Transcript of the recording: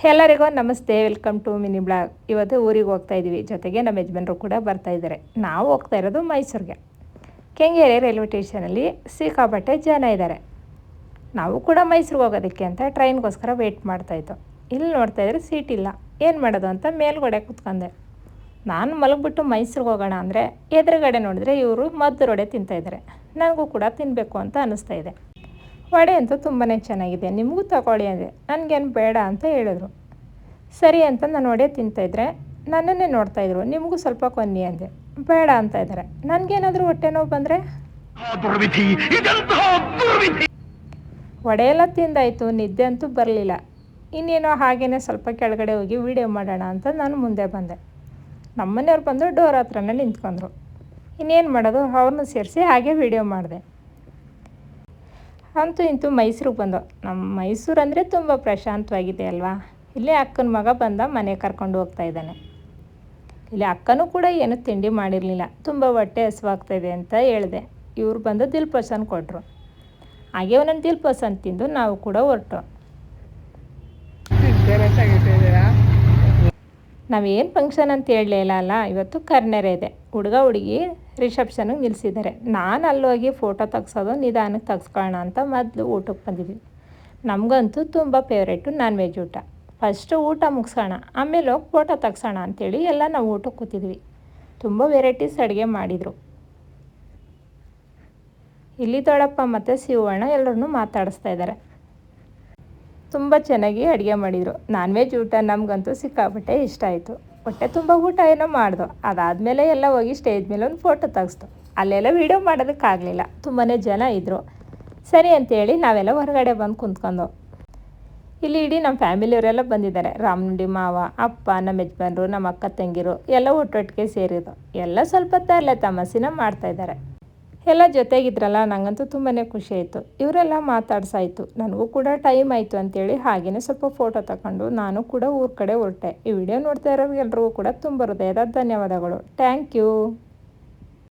ಎಲ್ಲರಿಗೂ ನಮಸ್ತೆ, welcome to mini blog. ಇವತ್ತು ಊರಿಗೆ ಹೋಗ್ತಾ ಇದ್ದೀವಿ, ಜೊತೆಗೆ ನಮ್ಮ ಯಜಮಾನರು ಕೂಡ ಬರ್ತಾ ಇದ್ದಾರೆ. ನಾವು ಹೋಗ್ತಾ ಇರೋದು ಮೈಸೂರಿಗೆ. ಕೆಂಗೇರಿ ರೈಲ್ವೆ ಸ್ಟೇಷನಲ್ಲಿ ಸಿಕ್ಕಾಪಟ್ಟೆ ಜನ ಇದ್ದಾರೆ. ನಾವು ಕೂಡ ಮೈಸೂರಿಗೆ ಹೋಗೋದಕ್ಕೆ ಅಂತ ಟ್ರೈನ್ಗೋಸ್ಕರ ವೆಯ್ಟ್ ಮಾಡ್ತಾಯಿದ್ದು. ಇಲ್ಲಿ ನೋಡ್ತಾ ಇದ್ರೆ ಸೀಟ್ ಇಲ್ಲ. ಏನು ಮಾಡೋದು ಅಂತ ಮೇಲ್ಗಡೆ ಕೂತ್ಕೊಂಡೆ. ನಾನು ಮಲಗಿಬಿಟ್ಟು ಮೈಸೂರಿಗೆ ಹೋಗೋಣ ಅಂದರೆ ಎದುರುಗಡೆ ನೋಡಿದ್ರೆ ಇವರು ಮದ್ದು ವಡೆ ತಿಂತಾಯಿದ್ದಾರೆ. ನನಗೂ ಕೂಡ ತಿನ್ನಬೇಕು ಅಂತ ಅನ್ನಿಸ್ತಾ ಇದೆ. ವಡೆ ಅಂತೂ ತುಂಬಾ ಚೆನ್ನಾಗಿದೆ, ನಿಮಗೂ ತಗೊಳ್ಳಿ ಅಂದೆ. ನನಗೇನು ಬೇಡ ಅಂತ ಹೇಳಿದ್ರು. ಸರಿ ಅಂತ ನಾನು ವಡೆ ತಿಂತಾಯಿದ್ರೆ ನನ್ನನ್ನೇ ನೋಡ್ತಾಯಿದ್ರು. ನಿಮಗೂ ಸ್ವಲ್ಪ ಕೊನ್ನಿ ಅಂದೆ. ಬೇಡ ಅಂತ ಇದ್ದಾರೆ. ನನಗೇನಾದರೂ ಹೊಟ್ಟೆ ನೋವು ಬಂದರೆ ವಡೆ ಎಲ್ಲ ತಿಂದಾಯಿತು, ನಿದ್ದೆ ಅಂತೂ ಬರಲಿಲ್ಲ. ಇನ್ನೇನೋ ಹಾಗೇ ಸ್ವಲ್ಪ ಕೆಳಗಡೆ ಹೋಗಿ ವೀಡಿಯೋ ಮಾಡೋಣ ಅಂತ ನಾನು ಮುಂದೆ ಬಂದೆ. ನಮ್ಮನೆಯವ್ರು ಬಂದು ಡೋರ್ ಹತ್ರನೇ ನಿಂತ್ಕೊಂಡ್ರು. ಇನ್ನೇನು ಮಾಡೋದು, ಅವ್ರನ್ನೂ ಸೇರಿಸಿ ಹಾಗೆ ವೀಡಿಯೋ ಮಾಡಿದೆ. ಅಂತೂ ಇಂತೂ ಮೈಸೂರಿಗೆ ಬಂದು. ನಮ್ಮ ಮೈಸೂರು ಅಂದರೆ ತುಂಬ ಪ್ರಶಾಂತವಾಗಿದೆ ಅಲ್ವಾ. ಇಲ್ಲಿ ಅಕ್ಕನ ಮಗ ಬಂದ ಮನೆ ಕರ್ಕೊಂಡು ಹೋಗ್ತಾ ಇದ್ದಾನೆ. ಇಲ್ಲಿ ಅಕ್ಕನೂ ಕೂಡ ಏನೂ ತಿಂಡಿ ಮಾಡಿರಲಿಲ್ಲ, ತುಂಬ ಹೊಟ್ಟೆ ಹಸುವಾಗ್ತಾಯಿದೆ ಅಂತ ಹೇಳಿದೆ. ಇವ್ರು ಬಂದು ದಿಲ್ ಪಸಂದ್ ಕೊಟ್ಟರು. ಹಾಗೆ ಒಂದೊಂದು ದಿಲ್ ಪಸಂದ್ ತಿಂದು ನಾವು ಕೂಡ ಹೊರಟು. ನಾವೇನು ಫಂಕ್ಷನ್ ಅಂತ ಹೇಳಲಿಲ್ಲ ಅಲ್ಲ, ಇವತ್ತು ಕರ್ನೆರೆ ಇದೆ. ಹುಡುಗ ಹುಡುಗಿ ರಿಸೆಪ್ಷನ್ಗೆ ನಿಲ್ಲಿಸಿದ್ದಾರೆ. ನಾನು ಅಲ್ಲೋಗಿ ಫೋಟೋ ತೆಗ್ಸೋದು ನಿಧಾನಕ್ಕೆ ತೆಗ್ಸ್ಕೊಳ್ಳೋಣ ಅಂತ ಮೊದಲು ಊಟಕ್ಕೆ ಬಂದಿದ್ವಿ. ನಮಗಂತೂ ತುಂಬ ಫೇವ್ರೇಟು ನಾನ್ ವೆಜ್ ಊಟ. ಫಸ್ಟು ಊಟ ಮುಗಿಸೋಣ, ಆಮೇಲೆ ಹೋಗಿ ಫೋಟೋ ತೆಗ್ಸೋಣ ಅಂಥೇಳಿ ಎಲ್ಲ ನಾವು ಊಟಕ್ಕೆ ಕೂತಿದ್ವಿ. ತುಂಬ ವೆರೈಟೀಸ್ ಅಡುಗೆ ಮಾಡಿದರು. ಇಲ್ಲಿ ದೊಡ್ಡಪ್ಪ ಮತ್ತು ಶಿವಣ್ಣ ಎಲ್ಲರನ್ನೂ ಮಾತಾಡಿಸ್ತಾ ಇದ್ದಾರೆ. ತುಂಬ ಚೆನ್ನಾಗಿ ಅಡುಗೆ ಮಾಡಿದರು. ನಾನ್ ವೆಜ್ ಊಟ ನಮಗಂತೂ ಸಿಕ್ಕಾಪಟ್ಟೆ ಇಷ್ಟ ಆಯಿತು. ಹೊಟ್ಟೆ ತುಂಬ ಊಟ ಏನೋ ಮಾಡ್ದು. ಅದಾದಮೇಲೆ ಎಲ್ಲ ಹೋಗಿ ಸ್ಟೇಜ್ ಮೇಲೆ ಒಂದು ಫೋಟೋ ತೆಗೆಸ್ತು. ಅಲ್ಲೆಲ್ಲ ವೀಡಿಯೋ ಮಾಡೋದಕ್ಕಾಗಲಿಲ್ಲ, ತುಂಬಾ ಜನ ಇದ್ದರು. ಸರಿ ಅಂತೇಳಿ ನಾವೆಲ್ಲ ಹೊರಗಡೆ ಬಂದು ಕುಂತ್ಕೊಂಡು. ಇಲ್ಲಿ ಇಡೀ ನಮ್ಮ ಫ್ಯಾಮಿಲಿಯವರೆಲ್ಲ ಬಂದಿದ್ದಾರೆ. ರಾಮನುಂಡಿ ಮಾವ, ಅಪ್ಪ, ನಮ್ಮ ಯಜಮಾನರು, ನಮ್ಮ ಅಕ್ಕ ತಂಗಿರು ಎಲ್ಲ ಒಟ್ಟೊಟ್ಟಿಗೆ ಸೇರಿದ್ರು. ಎಲ್ಲ ಸ್ವಲ್ಪ ತರಲೆ ತಮಾಸಿನ ಮಾಡ್ತಾಯಿದ್ದಾರೆ. ಎಲ್ಲ ಜೊತೆಗಿದ್ರಲ್ಲ, ನನಗಂತೂ ತುಂಬಾ ಖುಷಿ ಆಯಿತು. ಇವರೆಲ್ಲ ಮಾತಾಡ್ಸಾಯಿತು. ನನಗೂ ಕೂಡ ಟೈಮ್ ಆಯಿತು ಅಂತೇಳಿ ಹಾಗೆಯೇ ಸ್ವಲ್ಪ ಫೋಟೋ ತಗೊಂಡು ನಾನು ಕೂಡ ಊರ ಕಡೆ ಹೊರಟೆ. ಈ ವಿಡಿಯೋ ನೋಡ್ತಾ ಇರೋರಿಗೆಲ್ರಿಗೂ ಕೂಡ ತುಂಬ ಹೃದಯದ ಧನ್ಯವಾದಗಳು. Thank you.